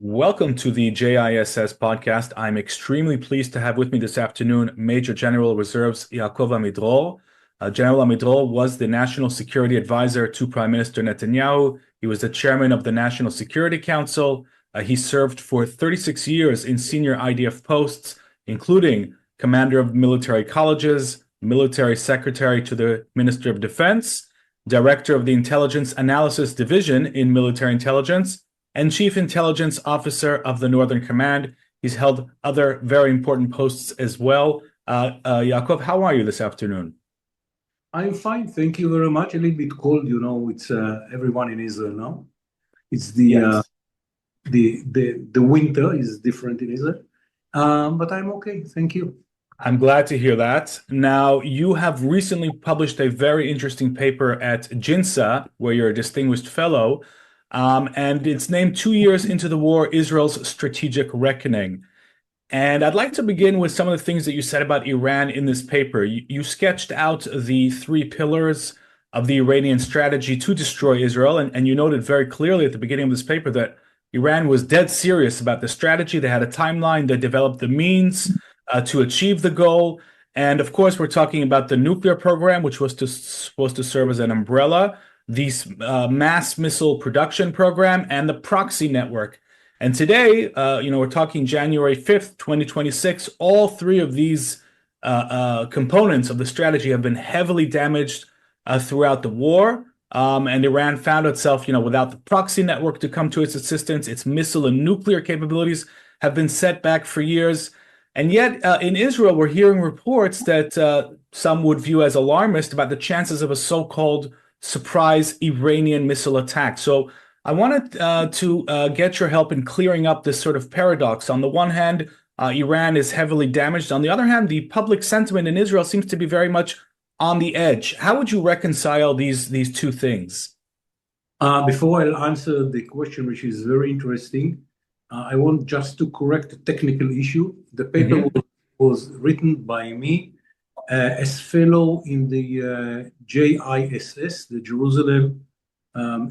Welcome to the JISS Podcast. I'm extremely pleased to have with me this afternoon Major General Reserves Yaakov Amidror. General Amidror was the National Security Advisor to Prime Minister Netanyahu. He was the chairman of the National Security Council. He served for 36 years in senior IDF posts, including commander of military colleges, military secretary to the Minister of Defense, director of the Intelligence Analysis Division in Military Intelligence, and Chief Intelligence Officer of the Northern Command. He's held other very important posts as well. Yaakov, how are you this afternoon? I'm fine, thank you very much. A little bit cold, it's everyone in Israel now. It's Yes. the winter is different in Israel, but I'm okay, thank you. I'm glad to hear that. Now, you have recently published a very interesting paper at JINSA, where you're a distinguished fellow, and it's named 2 years into the war, Israel's Strategic Reckoning. And I'd like to begin with some of the things that you said about Iran in this paper. You sketched out the three pillars of the Iranian strategy to destroy Israel, and you noted very clearly at the beginning of this paper that Iran was dead serious about the strategy. They had a timeline, they developed the means to achieve the goal. And of course, we're talking about the nuclear program, which was supposed to serve as an umbrella, the mass missile production program, and the proxy network. And today, we're talking January 5th, 2026. All three of these components of the strategy have been heavily damaged throughout the war. And Iran found itself, without the proxy network to come to its assistance. Its missile and nuclear capabilities have been set back for years. And yet, in Israel, we're hearing reports that some would view as alarmist about the chances of a so-called surprise Iranian missile attack. So I wanted to get your help in clearing up this sort of paradox. On the one hand, Iran is heavily damaged. On the other hand, the public sentiment in Israel seems to be very much on the edge. How would you reconcile these two things? Before I'll answer the question, which is very interesting, I want just to correct a technical issue. The paper was written by me as fellow in the JISS, the Jerusalem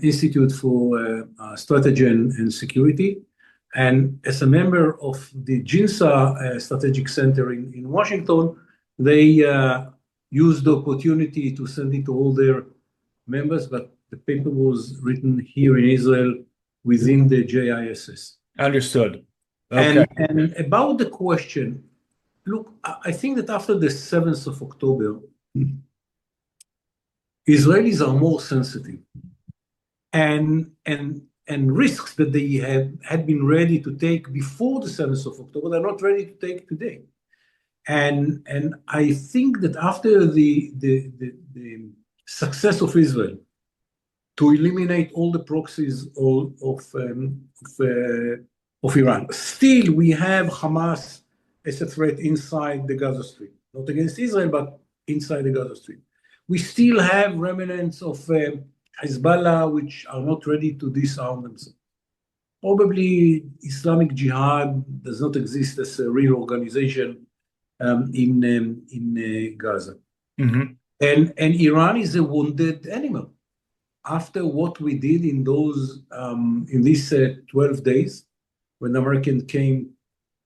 Institute for Strategy and Security, and as a member of the JINSA Strategic Center in Washington. They used the opportunity to send it to all their members, but the paper was written here in Israel within the JISS. Understood. Okay. And about the question, look, I think that after the 7th of October, Israelis are more sensitive, and risks that they had been ready to take before the 7th of October, they're not ready to take today. And I think that after the success of Israel to eliminate all the proxies of Iran, still we have Hamas as a threat inside the Gaza Strip, not against Israel, but inside the Gaza Strip. We still have remnants of Hezbollah, which are not ready to disarm themselves. Probably Islamic Jihad does not exist as a real organization in Gaza. Mm-hmm. And Iran is a wounded animal. After what we did in these 12 days, when the Americans came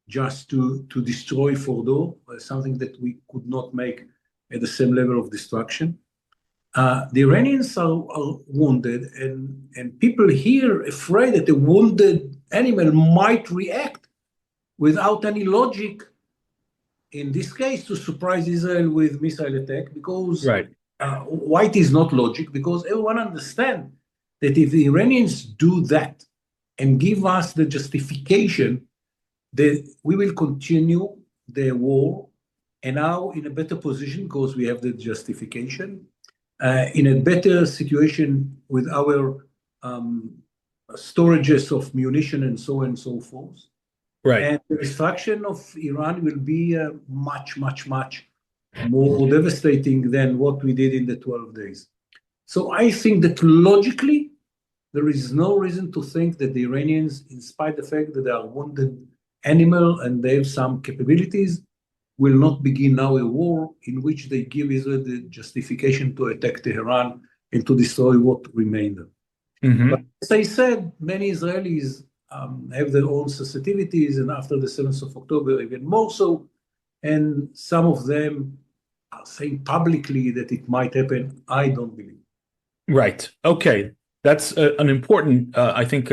just to destroy Fordo, something that we could not make at the same level of destruction. The Iranians are wounded, and people here afraid that a wounded animal might react without any logic, in this case, to surprise Israel with missile attack, because Right. Why it is not logic? Because everyone understands that if the Iranians do that and give us the justification, that we will continue the war, and now in a better position because we have the justification, in a better situation with our storages of munition and so on and so forth. Right. And the destruction of Iran will be much, much, much more devastating than what we did in the 12 days. So I think that logically, there is no reason to think that the Iranians, in spite of the fact that they are wounded animal and they have some capabilities, will not begin now a war in which they give Israel the justification to attack Tehran and to destroy what remained. Mm-hmm. But as I said, many Israelis have their own sensitivities, and after the 7th of October, even more so. And some of them are saying publicly that it might happen. I don't believe. Right. Okay. That's an important, I think,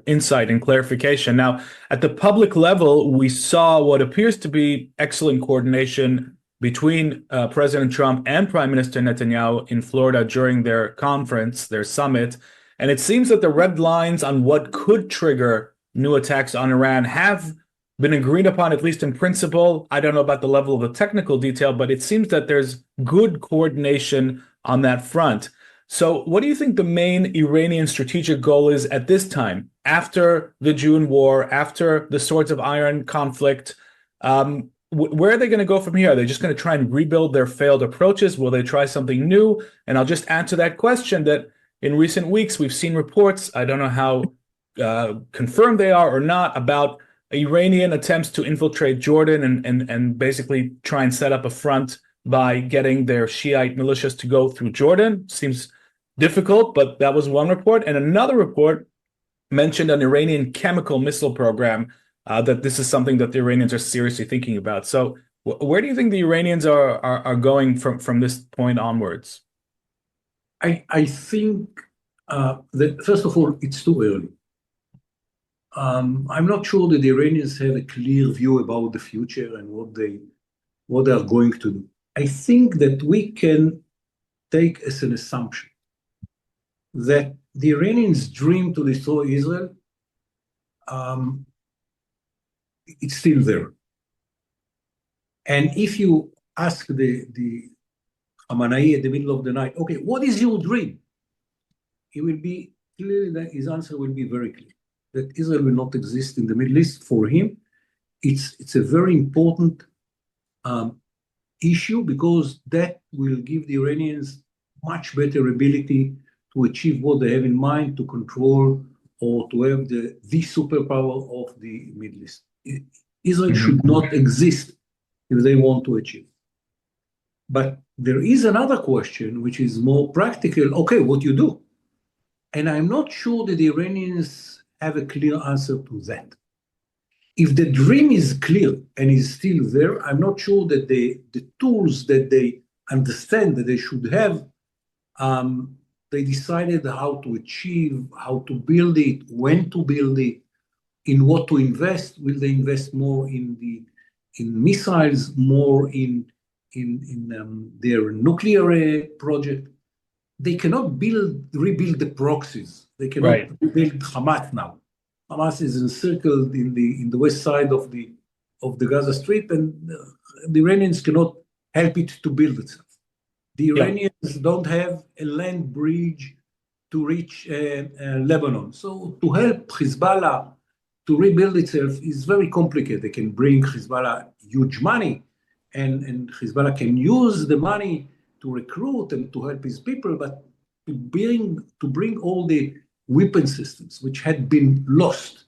insight and clarification. Now, at the public level, we saw what appears to be excellent coordination between President Trump and Prime Minister Netanyahu in Florida during their conference, their summit. And it seems that the red lines on what could trigger new attacks on Iran have been agreed upon, at least in principle. I don't know about the level of the technical detail, but it seems that there's good coordination on that front. So, what do you think the main Iranian strategic goal is at this time, after the June war, after the Swords of Iron conflict? Where are they going to go from here? Are they just going to try and rebuild their failed approaches? Will they try something new? And I'll just add to that question that in recent weeks, we've seen reports, I don't know how confirmed they are or not, about Iranian attempts to infiltrate Jordan and basically try and set up a front by getting their Shiite militias to go through Jordan. Seems difficult, but that was one report. And another report mentioned an Iranian chemical missile program, that this is something that the Iranians are seriously thinking about. So where do you think the Iranians are going from this point onwards? I think that, first of all, it's too early. I'm not sure that the Iranians have a clear view about the future and what they are going to do. I think that we can take as an assumption that the Iranians' dream to destroy Israel, it's still there. And if you ask the Khamenei at the middle of the night, okay, what is your dream? It will be clearly that his answer will be very clear, that Israel will not exist in the Middle East. For him, it's a very important issue, because that will give the Iranians much better ability to achieve what they have in mind, to control or to have the superpower of the Middle East. Israel should not exist if they want to achieve. But there is another question, which is more practical. Okay, what you do? And I'm not sure that the Iranians have a clear answer to that. If the dream is clear and is still there, I'm not sure that the tools that they understand that they should have, they decided how to achieve, how to build it, when to build it, in what to invest. Will they invest more in missiles, more in their nuclear project? They cannot rebuild the proxies. They cannot rebuild Hamas now. Hamas is encircled in the west side of the Gaza Strip, and the Iranians cannot help it to build itself. The Iranians don't have a land bridge to reach Lebanon. So to help Hezbollah to rebuild itself is very complicated. They can bring Hezbollah huge money, and Hezbollah can use the money to recruit and to help his people, but to bring all the weapon systems which had been lost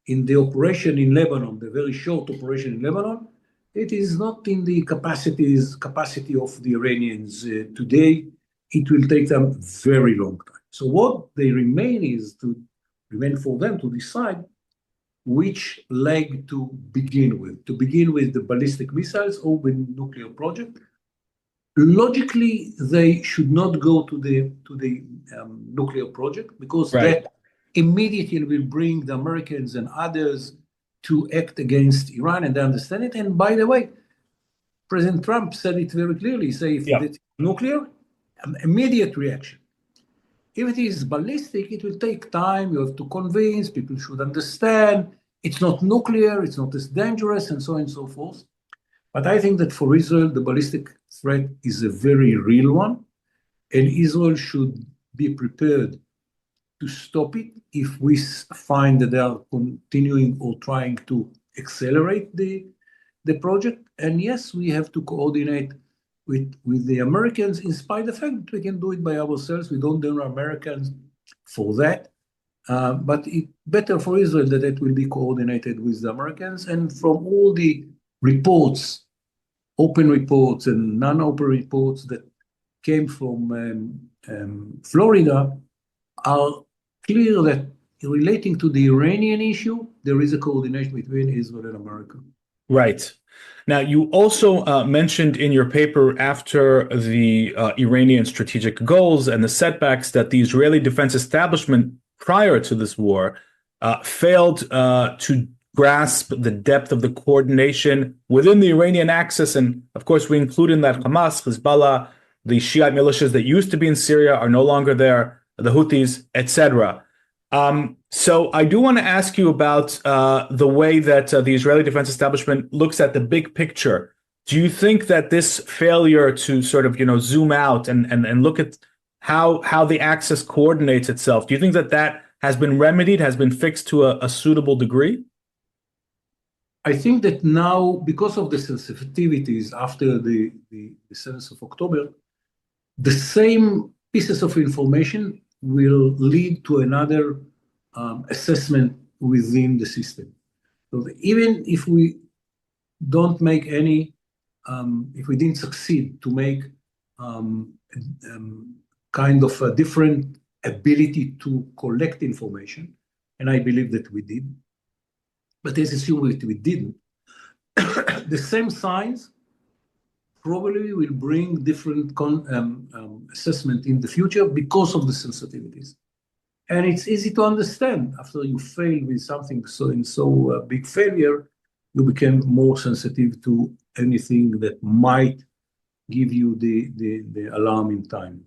in the operation in Lebanon, the very short operation in Lebanon, it is not in the capacity of the Iranians today. It will take them very long time. So what they remain for them to decide which leg to begin with the ballistic missiles or with nuclear project. Logically, they should not go to the nuclear project, because that immediately will bring the Americans and others to act against Iran, and they understand it. And by the way, President Trump said it very clearly. He said, if it's nuclear, immediate reaction. If it is ballistic, it will take time. You have to convince, people should understand. It's not nuclear, it's not as dangerous, and so on and so forth. But I think that for Israel, the ballistic threat is a very real one, and Israel should be prepared to stop it if we find that they are continuing or trying to accelerate the project. And yes, we have to coordinate with the Americans, in spite of the fact that we can do it by ourselves. We don't need Americans for that. But it's better for Israel that it will be coordinated with the Americans. And from all the reports, open reports and non-open reports that came from Florida, are clear that relating to the Iranian issue, there is a coordination between Israel and America. Right. Now, you also mentioned in your paper after the Iranian strategic goals and the setbacks that the Israeli defense establishment prior to this war failed to grasp the depth of the coordination within the Iranian axis. And of course, we include in that Hamas, Hezbollah, the Shiite militias that used to be in Syria are no longer there, the Houthis, etc. So I do want to ask you about the way that the Israeli defense establishment looks at the big picture. Do you think that this failure to sort of, zoom out and look at how the axis coordinates itself, do you think that that has been remedied, has been fixed to a suitable degree? I think that now, because of the sensitivities after the 7th of October, the same pieces of information will lead to another assessment within the system. So even if we don't make any, if we didn't succeed to make kind of a different ability to collect information, and I believe that we did, but let's assume that we didn't, the same signs probably will bring different assessment in the future because of the sensitivities. And it's easy to understand. After you fail with something so big failure, you become more sensitive to anything that might give you the alarm in time.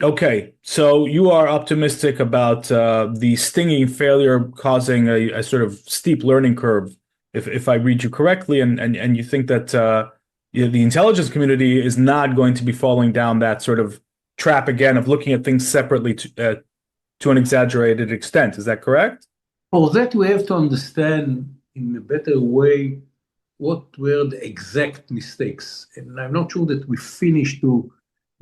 Okay, so you are optimistic about the stinging failure causing a sort of steep learning curve, if I read you correctly, and you think that the intelligence community is not going to be falling down that sort of trap again of looking at things separately to an exaggerated extent. Is that correct? For that, we have to understand in a better way what were the exact mistakes. And I'm not sure that we finished to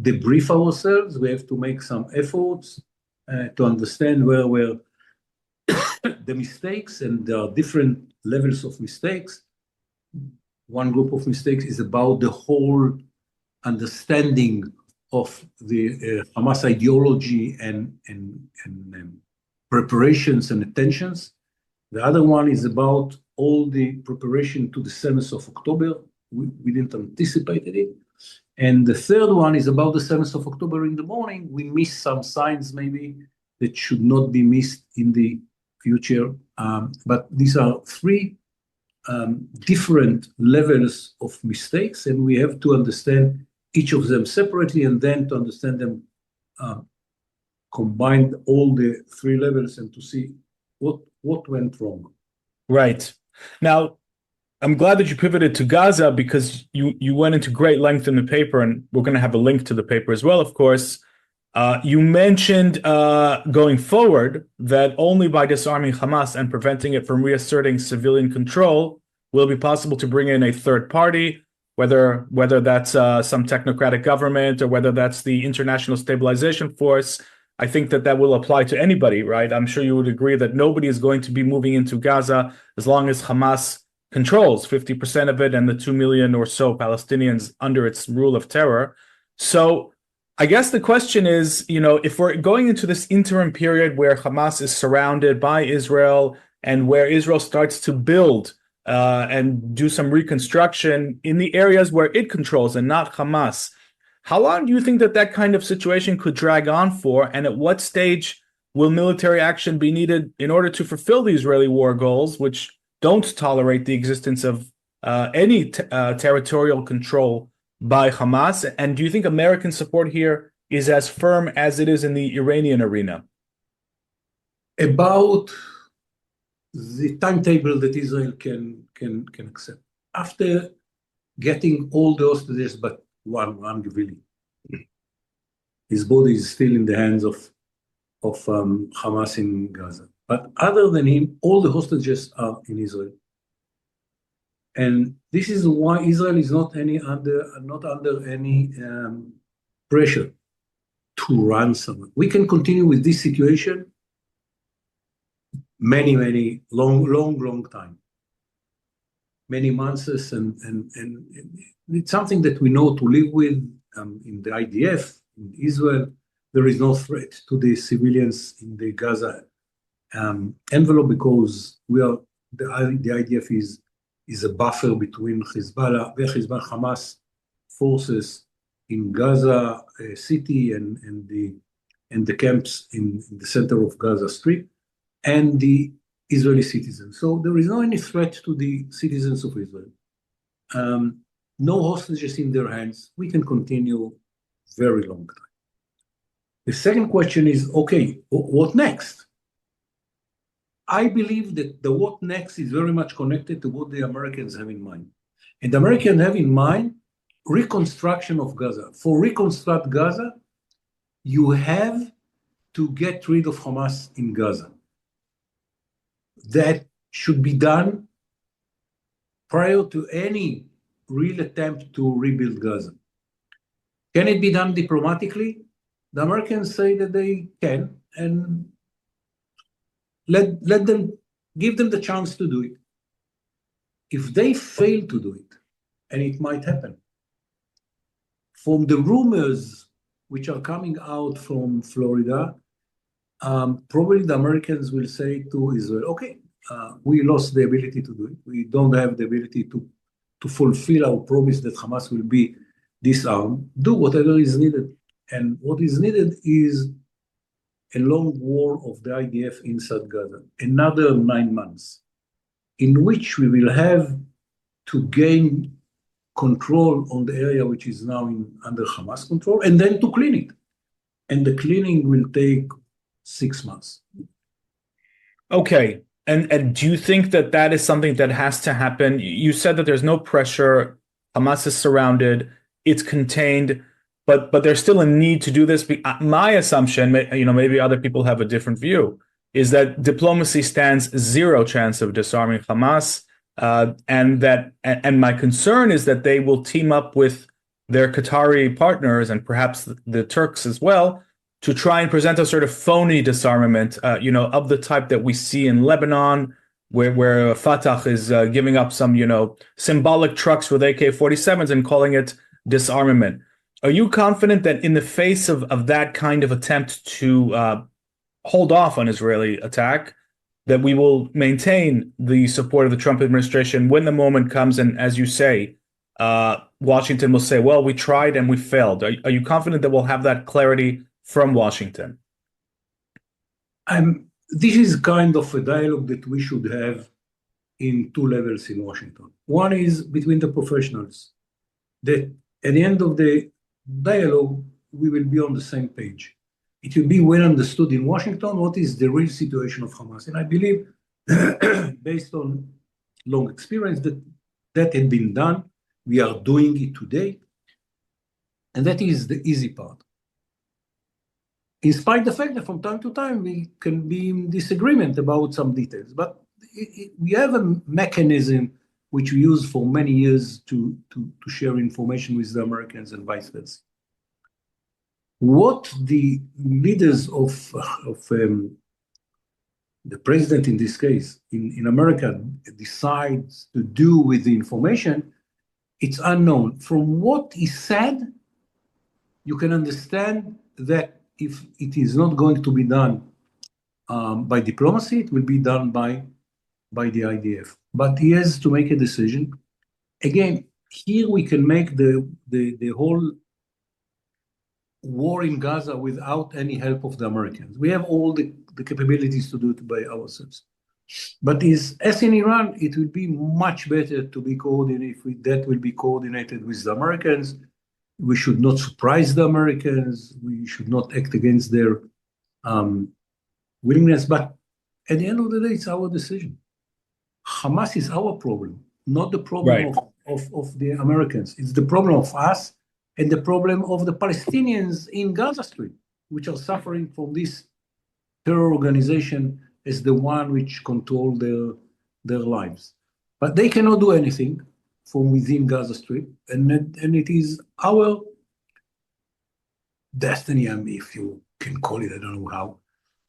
debrief ourselves. We have to make some efforts to understand where were the mistakes, and there are different levels of mistakes. One group of mistakes is about the whole understanding of the Hamas ideology and preparations and attentions. The other one is about all the preparation to the 7th of October. We didn't anticipate it. And the third one is about the 7th of October in the morning. We missed some signs maybe that should not be missed in the future. But these are three different levels of mistakes, and we have to understand each of them separately, and then to understand them combine all the three levels and to see what went wrong. Right. Now, I'm glad that you pivoted to Gaza because you went into great length in the paper, and we're going to have a link to the paper as well, of course. You mentioned going forward that only by disarming Hamas and preventing it from reasserting civilian control will be possible to bring in a third party, whether that's some technocratic government or whether that's the International Stabilization Force. I think that will apply to anybody, right? I'm sure you would agree that nobody is going to be moving into Gaza as long as Hamas controls 50% of it and the 2 million or so Palestinians under its rule of terror. So I guess the question is, if we're going into this interim period where Hamas is surrounded by Israel and where Israel starts to build and do some reconstruction in the areas where it controls and not Hamas, how long do you think that kind of situation could drag on for? And at what stage will military action be needed in order to fulfill the Israeli war goals, which don't tolerate the existence of any territorial control by Hamas? And do you think American support here is as firm as it is in the Iranian arena? About the timetable that Israel can accept. After getting all the hostages but one Gvili, his body is still in the hands of Hamas in Gaza. But other than him, all the hostages are in Israel. And this is why Israel is not under any pressure to ransom. We can continue with this situation many long time, many months, and it's something that we know to live with. In the IDF, in Israel, there is no threat to the civilians in the Gaza envelope because the IDF is a buffer between Hezbollah, Hamas forces in Gaza city and the camps in the center of Gaza Strip and the Israeli citizens. So there is no any threat to the citizens of Israel. No hostages in their hands. We can continue very long time. The second question is, okay, what next? I believe that the what next is very much connected to what the Americans have in mind. And the Americans have in mind reconstruction of Gaza. For reconstruct Gaza, you have to get rid of Hamas in Gaza. That should be done prior to any real attempt to rebuild Gaza. Can it be done diplomatically? The Americans say that they can, and let them, give them the chance to do it. If they fail to do it, and it might happen, from the rumors which are coming out from Florida, probably the Americans will say to Israel, okay, we lost the ability to do it. We don't have the ability to fulfill our promise that Hamas will be disarmed. Do whatever is needed. And what is needed is a long war of the IDF inside Gaza, another 9 months, in which we will have to gain control on the area which is now under Hamas control, and then to clean it. And the cleaning will take 6 months. Okay. And do you think that that is something that has to happen? You said that there's no pressure. Hamas is surrounded. It's contained. But there's still a need to do this. My assumption, maybe other people have a different view, is that diplomacy stands zero chance of disarming Hamas. And my concern is that they will team up with their Qatari partners and perhaps the Turks as well to try and present a sort of phony disarmament, of the type that we see in Lebanon, where Fatah is giving up some, symbolic trucks with AK-47s and calling it disarmament. Are you confident that in the face of that kind of attempt to hold off on Israeli attack, that we will maintain the support of the Trump administration when the moment comes? And as you say, Washington will say, well, we tried and we failed. Are you confident that we'll have that clarity from Washington? This is kind of a dialogue that we should have in 2 levels in Washington. One is between the professionals, that at the end of the dialogue, we will be on the same page. It will be well understood in Washington what is the real situation of Hamas. And I believe, based on long experience, that had been done. We are doing it today. And that is the easy part. In spite of the fact that from time to time we can be in disagreement about some details. But we have a mechanism which we use for many years to share information with the Americans and vice versa. What the leaders of the president in this case, in America, decides to do with the information, it's unknown. From what is said, you can understand that if it is not going to be done by diplomacy, it will be done by the IDF. But he has to make a decision. Again, here we can make the whole war in Gaza without any help of the Americans. We have all the capabilities to do it by ourselves. But as in Iran, it will be much better to be coordinated. If that will be coordinated with the Americans, we should not surprise the Americans. We should not act against their willingness. But at the end of the day, it's our decision. Hamas is our problem, not the problem of the Americans. It's the problem of us and the problem of the Palestinians in Gaza Strip, which are suffering from this terror organization as the one which control their lives. But they cannot do anything from within Gaza Strip, and it is our destiny, if you can call it, I don't know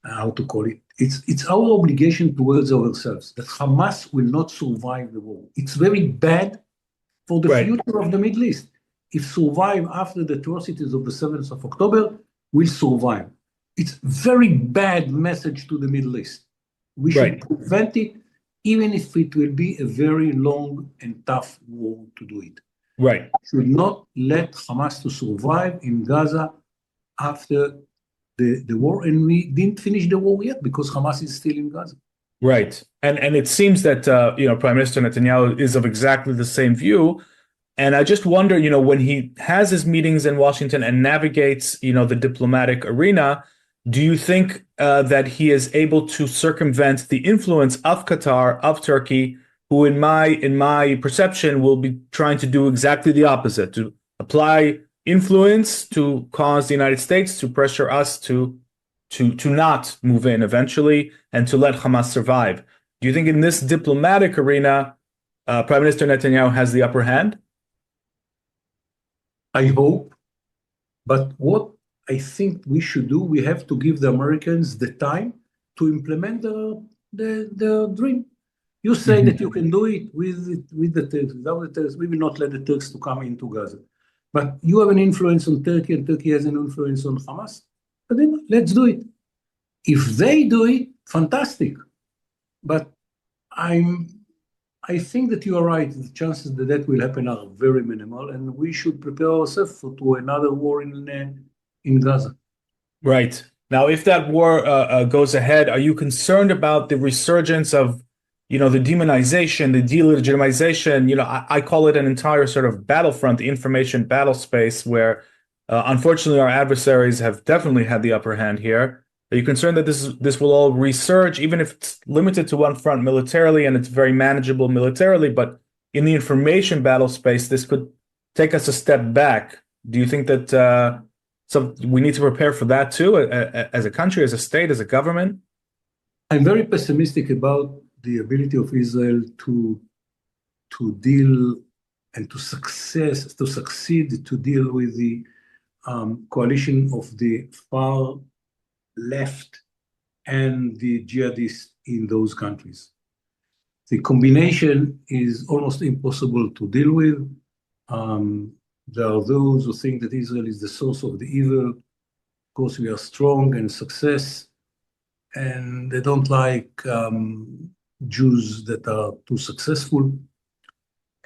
how to call it. It's our obligation towards ourselves that Hamas will not survive the war. It's very bad for the future of the Middle East. If survive after the atrocities of the 7th of October, will survive. It's very bad message to the Middle East. We should prevent it, even if it will be a very long and tough war to do it. Right. We should not let Hamas to survive in Gaza after the war, and we didn't finish the war yet because Hamas is still in Gaza. Right. And it seems that Prime Minister Netanyahu is of exactly the same view. And I just wonder, when he has his meetings in Washington and navigates, the diplomatic arena, do you think that he is able to circumvent the influence of Qatar, of Turkey, who in my perception will be trying to do exactly the opposite, to apply influence to cause the United States to pressure us to not move in eventually and to let Hamas survive? Do you think in this diplomatic arena, Prime Minister Netanyahu has the upper hand? I hope. But what I think we should do, we have to give the Americans the time to implement the dream. You say that you can do it with the Turks, without the Turks. We will not let the Turks to come into Gaza. But you have an influence on Turkey, and Turkey has an influence on Hamas. But then let's do it. If they do it, fantastic. But I think that you are right. The chances that will happen are very minimal, and we should prepare ourselves to another war in Gaza. Right. Now, if that war goes ahead, are you concerned about the resurgence of, the demonization, the delegitimization? I call it an entire sort of battlefront, the information battle space, where unfortunately our adversaries have definitely had the upper hand here. Are you concerned that this will all resurge, even if it's limited to one front militarily and it's very manageable militarily, but in the information battle space, this could take us a step back? Do you think that so we need to prepare for that too, as a country, as a state, as a government? I'm very pessimistic about the ability of Israel to deal and to succeed to deal with the coalition of the far left and the jihadists in those countries. The combination is almost impossible to deal with. There are those who think that Israel is the source of the evil. Of course, we are strong and success, and they don't like Jews that are too successful.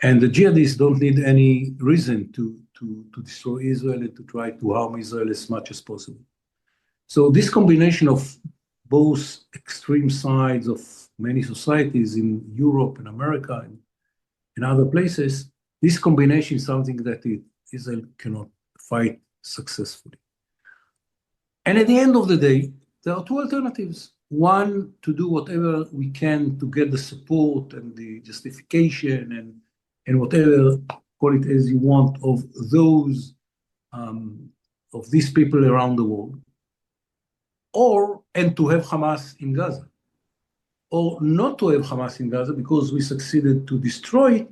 And the jihadists don't need any reason to destroy Israel and to try to harm Israel as much as possible. So this combination of both extreme sides of many societies in Europe and America and in other places, this combination is something that Israel cannot fight successfully. And at the end of the day, there are two alternatives. One, to do whatever we can to get the support and the justification and whatever, call it as you want, of these people around the world. And to have Hamas in Gaza, or not to have Hamas in Gaza because we succeeded to destroy it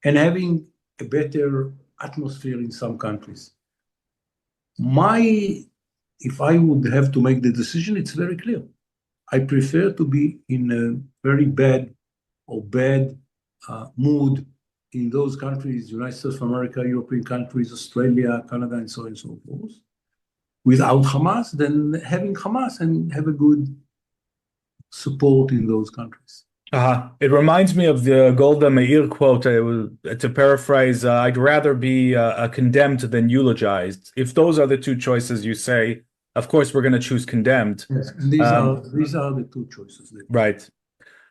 and having a better atmosphere in some countries. If I would have to make the decision, it's very clear. I prefer to be in a very bad mood in those countries, United States of America, European countries, Australia, Canada, and so on and so forth, without Hamas, than having Hamas and have a good support in those countries. It reminds me of the Golda Meir quote. To paraphrase, I'd rather be condemned than eulogized. If those are the two choices you say, of course, we're going to choose condemned. Yes, and these are the two choices. Right.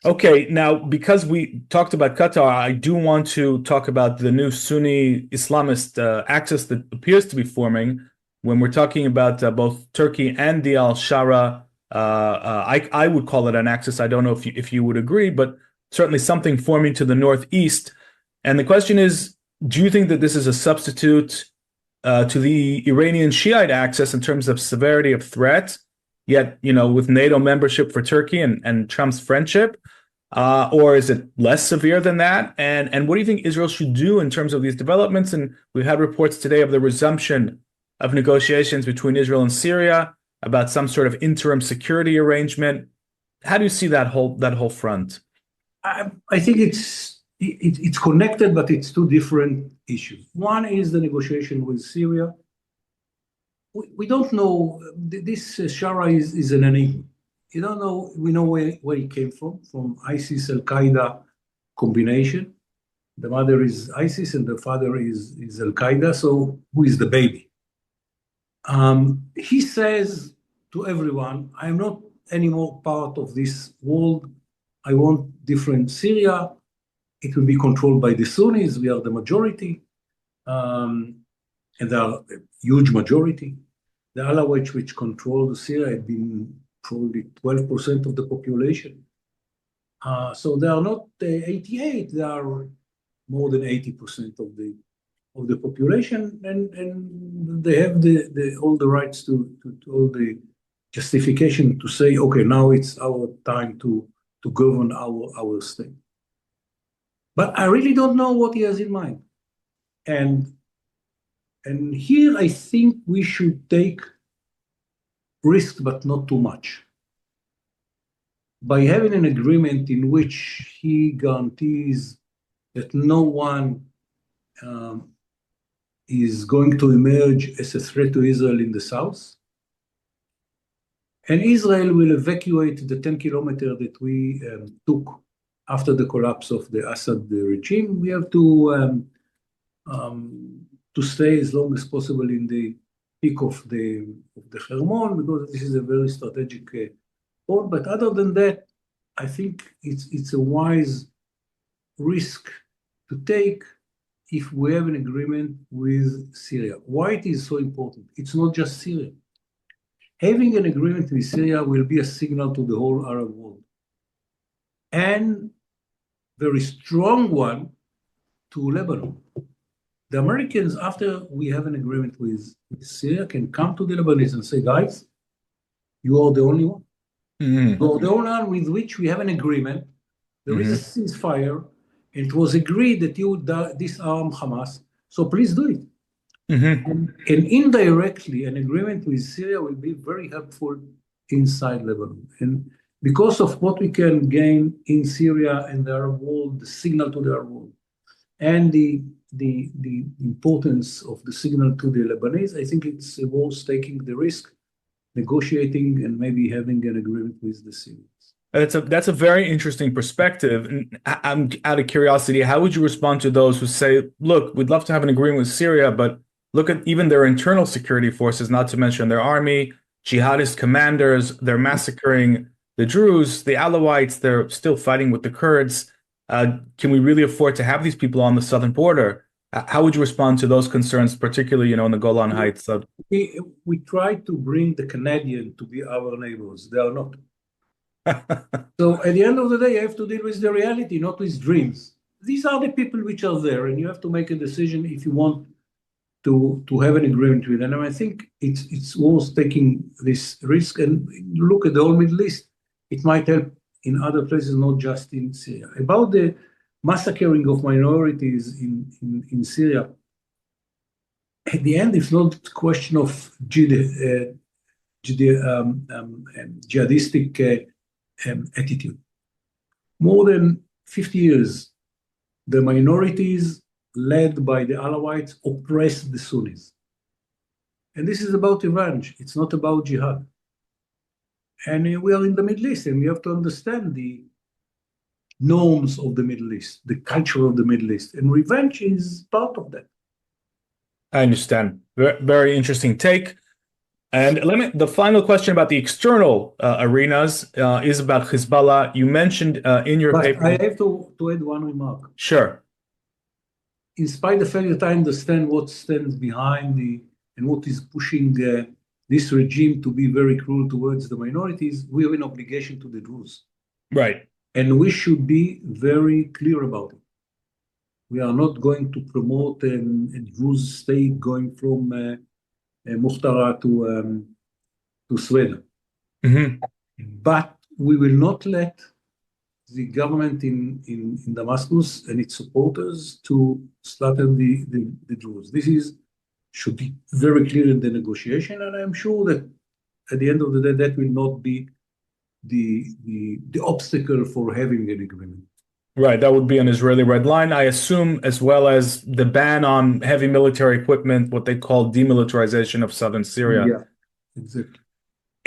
Okay, now, because we talked about Qatar, I do want to talk about the new Sunni Islamist axis that appears to be forming when we're talking about both Turkey and the al-Shara. I would call it an axis. I don't know if you would agree, but certainly something forming to the northeast. And the question is, do you think that this is a substitute to the Iranian Shiite axis in terms of severity of threat, yet, with NATO membership for Turkey and Trump's friendship? Or is it less severe than that? And what do you think Israel should do in terms of these developments? And we've had reports today of the resumption of negotiations between Israel and Syria about some sort of interim security arrangement. How do you see that whole front? I think it's connected, but it's two different issues. One is the negotiation with Syria. We don't know. This Shara is an enigma. You don't know, we know where he came from ISIS Al-Qaeda combination. The mother is ISIS and the father is Al-Qaeda. So who is the baby? He says to everyone, I'm not anymore part of this world. I want different Syria. It will be controlled by the Sunnis. We are the majority. And they are a huge majority. The Alawites, which control Syria, have been probably 12% of the population. So they are not 88, they are more than 80% of the population, and they have all the rights to all the justification to say, okay, now it's our time to govern our state. But I really don't know what he has in mind. And here I think we should take risk, but not too much. By having an agreement in which he guarantees that no one is going to emerge as a threat to Israel in the south, and Israel will evacuate the 10 kilometers that we took after the collapse of the Assad regime. We have to stay as long as possible in the peak of the Hermon, because this is a very strategic point. But other than that, I think it's a wise risk to take if we have an agreement with Syria. Why it is so important? It's not just Syria. Having an agreement with Syria will be a signal to the whole Arab world, and very strong one to Lebanon. The Americans, after we have an agreement with Syria, can come to the Lebanese and say, guys, you are the only one. Mm-hmm. You are the only one with which we have an agreement. There is a ceasefire, and it was agreed that you disarm Hamas, so please do it. And indirectly, an agreement with Syria will be very helpful inside Lebanon. And because of what we can gain in Syria and the Arab world, the signal to the Arab world, and the importance of the signal to the Lebanese, I think it's worth taking the risk, negotiating, and maybe having an agreement with the Syrians. That's a very interesting perspective. And I'm out of curiosity, how would you respond to those who say, look, we'd love to have an agreement with Syria, but look at even their internal security forces, not to mention their army, jihadist commanders, they're massacring the Druze, the Alawites, they're still fighting with the Kurds. Can we really afford to have these people on the southern border? How would you respond to those concerns, particularly, in the Golan Heights? We try to bring the Canadian to be our neighbors. They are not. So at the end of the day, you have to deal with the reality, not with dreams. These are the people which are there, and you have to make a decision if you want to have an agreement with them. And I think it's worth taking this risk. And look at the whole Middle East. It might help in other places, not just in Syria. About the massacring of minorities in Syria, at the end, it's not a question of jihadistic attitude. More than 50 years, the minorities led by the Alawites oppressed the Sunnis. And this is about revenge. It's not about jihad. And we are in the Middle East, and we have to understand the norms of the Middle East, the culture of the Middle East, and revenge is part of that. I understand. Very interesting take. And the final question about the external arenas is about Hezbollah. You mentioned in your paper. I have to add one remark. Sure. In spite of the fact that I understand what stands behind and what is pushing this regime to be very cruel towards the minorities, we have an obligation to the Druze. Right. And we should be very clear about it. We are not going to promote a Druze state going from Muhtara to Sweden. But we will not let the government in Damascus and its supporters to slaughter the Druze. This should be very clear in the negotiation, and I'm sure that at the end of the day, that will not be the obstacle for having an agreement. Right, that would be an Israeli red line, I assume, as well as the ban on heavy military equipment, what they call demilitarization of southern Syria. Yeah, exactly.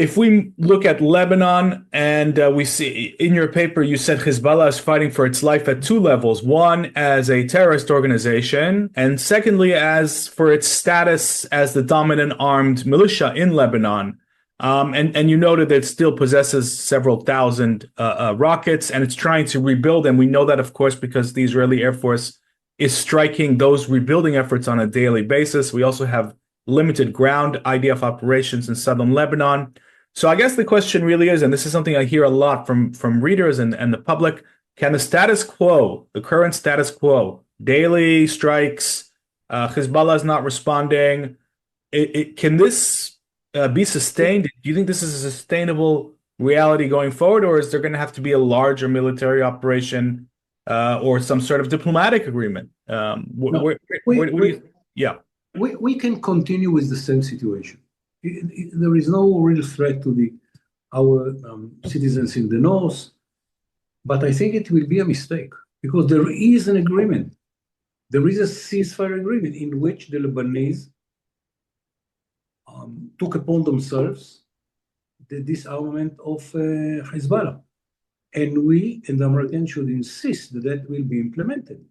if we look at Lebanon and we see in your paper, you said Hezbollah is fighting for its life at two levels. One, as a terrorist organization, and secondly, as for its status as the dominant armed militia in Lebanon. And you noted that it still possesses several thousand rockets, and it's trying to rebuild. And we know that, of course, because the Israeli Air Force is striking those rebuilding efforts on a daily basis. We also have limited ground IDF operations in southern Lebanon. So I guess the question really is, and this is something I hear a lot from readers and the public, can the status quo, the current status quo, daily strikes, Hezbollah is not responding, can this be sustained? Do you think this is a sustainable reality going forward, or is there going to have to be a larger military operation or some sort of diplomatic agreement? Yeah. We can continue with the same situation. There is no real threat to our citizens in the north, but I think it will be a mistake because there is an agreement. There is a ceasefire agreement in which the Lebanese took upon themselves the disarmament of Hezbollah. And we and the Americans should insist that that will be implemented.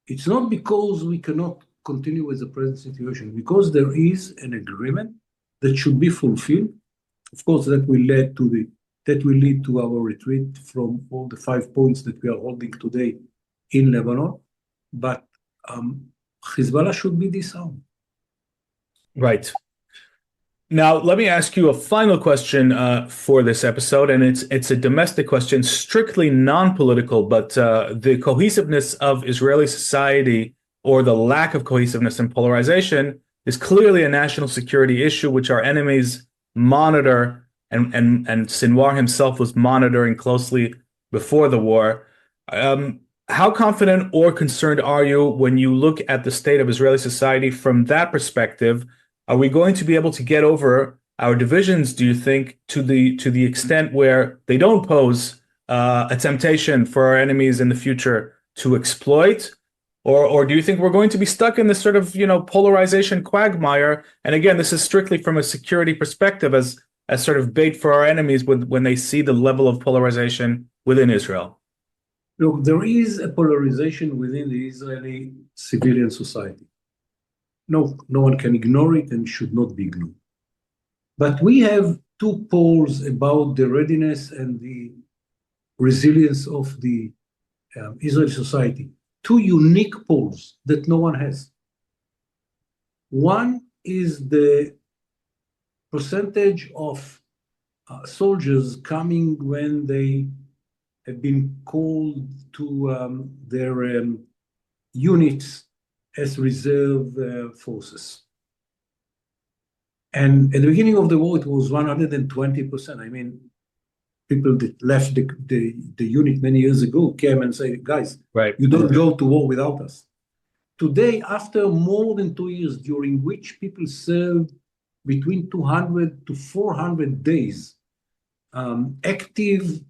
It's not because we cannot continue with the present situation, because there is an agreement that should be fulfilled. Of course, that will lead to our retreat from all the 5 points that we are holding today in Lebanon. But Hezbollah should be disarmed. Right. Now, let me ask you a final question for this episode, and it's a domestic question, strictly non-political, but the cohesiveness of Israeli society or the lack of cohesiveness and polarization is clearly a national security issue, which our enemies monitor, and Sinwar himself was monitoring closely before the war. How confident or concerned are you when you look at the state of Israeli society from that perspective? Are we going to be able to get over our divisions, do you think, to the extent where they don't pose a temptation for our enemies in the future to exploit? Or do you think we're going to be stuck in this sort of, polarization quagmire? And again, this is strictly from a security perspective as sort of bait for our enemies when they see the level of polarization within Israel. Look, there is a polarization within the Israeli civilian society. No one can ignore it and should not be ignored. But we have two poles about the readiness and the resilience of the Israeli society. Two unique poles that no one has. One is the percentage of soldiers coming when they have been called to their units as reserve forces. And at the beginning of the war, it was 120%. I mean, people that left the unit many years ago came and said, guys, right, you don't go to war without us. Today, after more than 2 years, during which people served between 200 to 400 days, active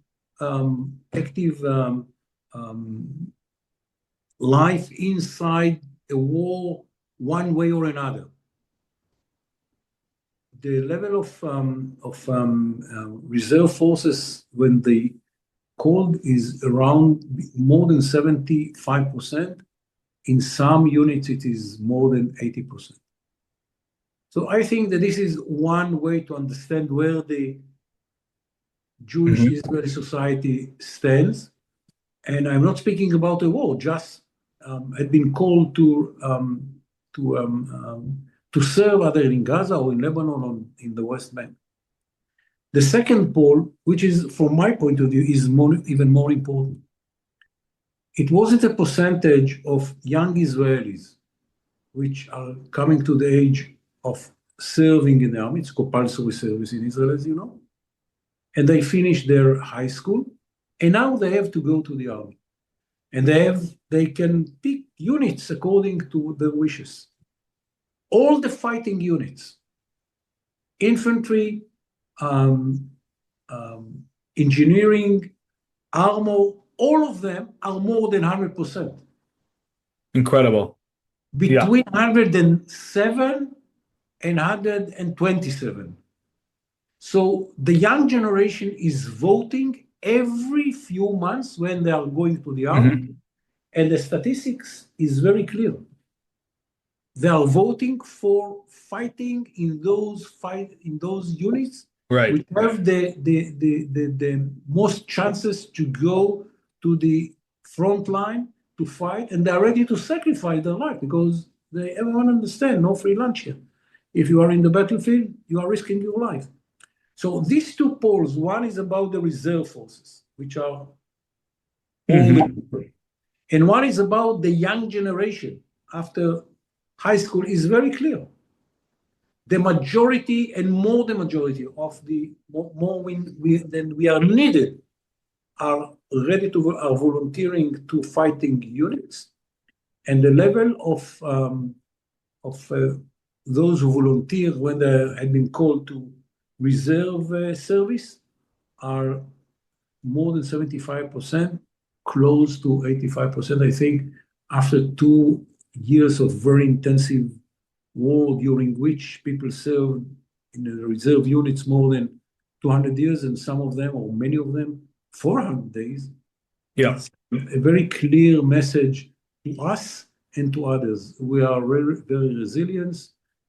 life inside a war, one way or another. The level of reserve forces when they called is around more than 75%. In some units, it is more than 80%. So I think that this is one way to understand where the Jewish Israeli society stands. And I'm not speaking about a war, just had been called to serve either in Gaza or in Lebanon or in the West Bank. The second pole, which is from my point of view, is even more important. It wasn't a percentage of young Israelis which are coming to the age of serving in the army. It's compulsory service in Israel, as you know. And they finish their high school, and now they have to go to the army. And they can pick units according to their wishes. All the fighting units, infantry, engineering, armor, all of them are more than 100%. Incredible. Between 107 and 127. So the young generation is voting every few months when they are going to the army, and the statistics is very clear. They are voting for fighting in those units, Right. which have the most chances to go to the front line to fight, and they are ready to sacrifice their life because everyone understands no free lunch here. If you are in the battlefield, you are risking your life. So these two polls, one is about the reserve forces, which are older people, and one is about the young generation after high school. Is very clear. The majority and more the majority of the more than we are needed are ready to are volunteering to fighting units, and the level of those who volunteer when they had been called to reserve service are more than 75%, close to 85%. I think after 2 years of very intensive war during which people served in the reserve units more than 200 years, and some of them, or many of them, 400 days. Yeah. It's a very clear message to us and to others. We are very, very resilient.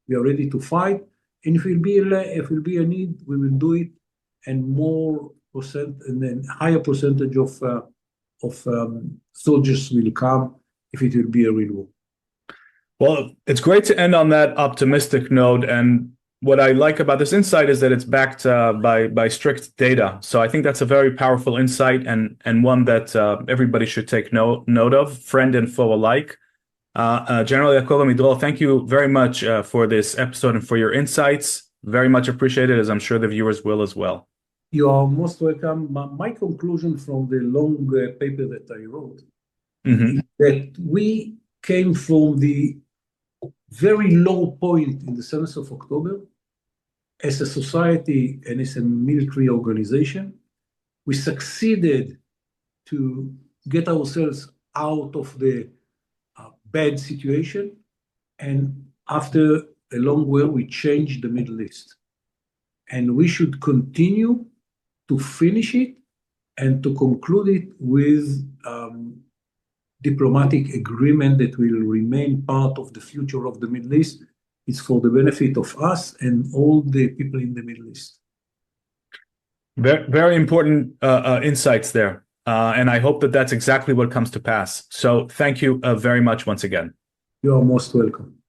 We are ready to fight. And if it will be a need, we will do it. And more percent, and then higher percentage of soldiers will come if it will be a real war. Well, it's great to end on that optimistic note. And what I like about this insight is that it's backed by strict data. So I think that's a very powerful insight and one that everybody should take note of, friend and foe alike. General Yaakov Amidror, thank you very much for this episode and for your insights. Very much appreciated, as I'm sure the viewers will as well. You are most welcome. My conclusion from the long paper that I wrote is that we came from the very low point in the 7th of October as a society and as a military organization. We succeeded to get ourselves out of the bad situation, and after a long war, we changed the Middle East. And we should continue to finish it and to conclude it with diplomatic agreement that will remain part of the future of the Middle East. It's for the benefit of us and all the people in the Middle East. Very, very important insights there. And I hope that that's exactly what comes to pass. So thank you very much once again. You are most welcome.